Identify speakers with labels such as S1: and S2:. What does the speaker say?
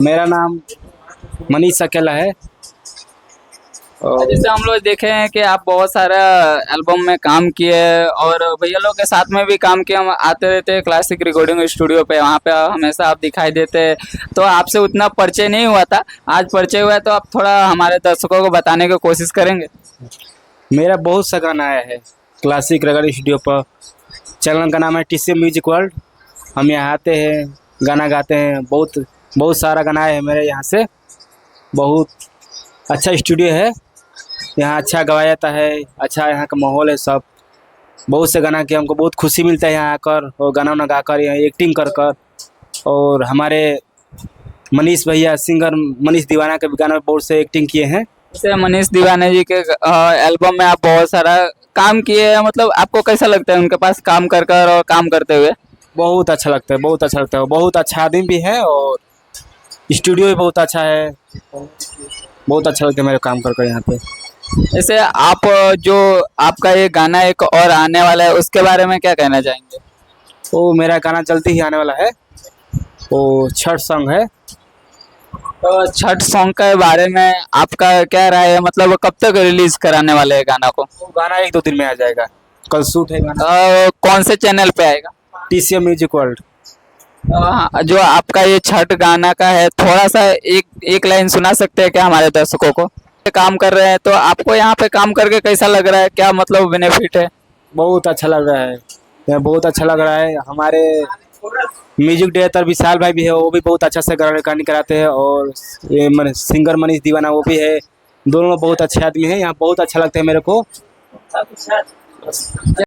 S1: मेरा नाम मनीष अकेला है। और
S2: जैसे हम लोग देखे हैं कि आप बहुत सारा एल्बम में काम किए और भैया लोग के साथ में भी काम किए। हम आते रहते हैं क्लासिक रिकॉर्डिंग स्टूडियो पे, वहाँ पे हमेशा आप दिखाई देते हैं। तो आपसे उतना परिचय नहीं हुआ था, आज परिचय हुआ है, तो आप थोड़ा हमारे दर्शकों को बताने की कोशिश करेंगे।
S1: मेरा बहुत सा गाना आया है क्लासिक रगड़ स्टूडियो पर। चैनल का नाम है TCM म्यूजिक वर्ल्ड। हम यहाँ आते हैं, गाना गाते हैं। बहुत बहुत सारा गाना आया है मेरे यहाँ से। बहुत अच्छा स्टूडियो है, यहाँ अच्छा गवाया जाता है। अच्छा यहाँ का माहौल है सब। बहुत से गाना के हमको बहुत खुशी मिलता है यहाँ आकर और गाना वाना गाकर, यहाँ एक्टिंग कर कर। और हमारे मनीष भैया सिंगर मनीष दीवाना के भी गाना में बहुत से एक्टिंग किए हैं।
S2: जैसे मनीष दीवाने जी के एल्बम में आप बहुत सारा काम किए हैं, मतलब आपको कैसा लगता है उनके पास काम कर कर और काम करते हुए?
S1: बहुत अच्छा लगता है, बहुत अच्छा लगता है। बहुत अच्छा आदमी भी है और स्टूडियो भी बहुत अच्छा है। बहुत अच्छा लगता है मेरे काम कर कर यहाँ पे।
S2: जैसे आप जो आपका ये गाना एक और आने वाला है, उसके बारे में क्या कहना चाहेंगे?
S1: वो मेरा गाना जल्दी ही आने वाला है, वो छठ सॉन्ग है।
S2: तो छठ सॉन्ग के बारे में आपका क्या राय है, मतलब कब तक रिलीज कराने वाले हैं गाना को?
S1: वो गाना 1-2 दिन में आ जाएगा। कल शूट है गाना।
S2: कौन से चैनल पे आएगा?
S1: TCM music world.
S2: हाँ, जो आपका ये छठ गाना का है, थोड़ा सा एक एक लाइन सुना सकते हैं क्या हमारे दर्शकों को? काम कर रहे हैं तो आपको यहाँ पे काम करके कैसा लग रहा है, क्या मतलब बेनिफिट है?
S1: बहुत अच्छा लग रहा है, यहाँ बहुत अच्छा लग रहा है। हमारे म्यूजिक डायरेक्टर विशाल भाई भी है, वो भी बहुत अच्छा से गाने कराते हैं। और ये सिंगर मनीष दीवाना वो भी है। दोनों बहुत अच्छे आदमी हैं। यहाँ बहुत अच्छा लगता है मेरे को।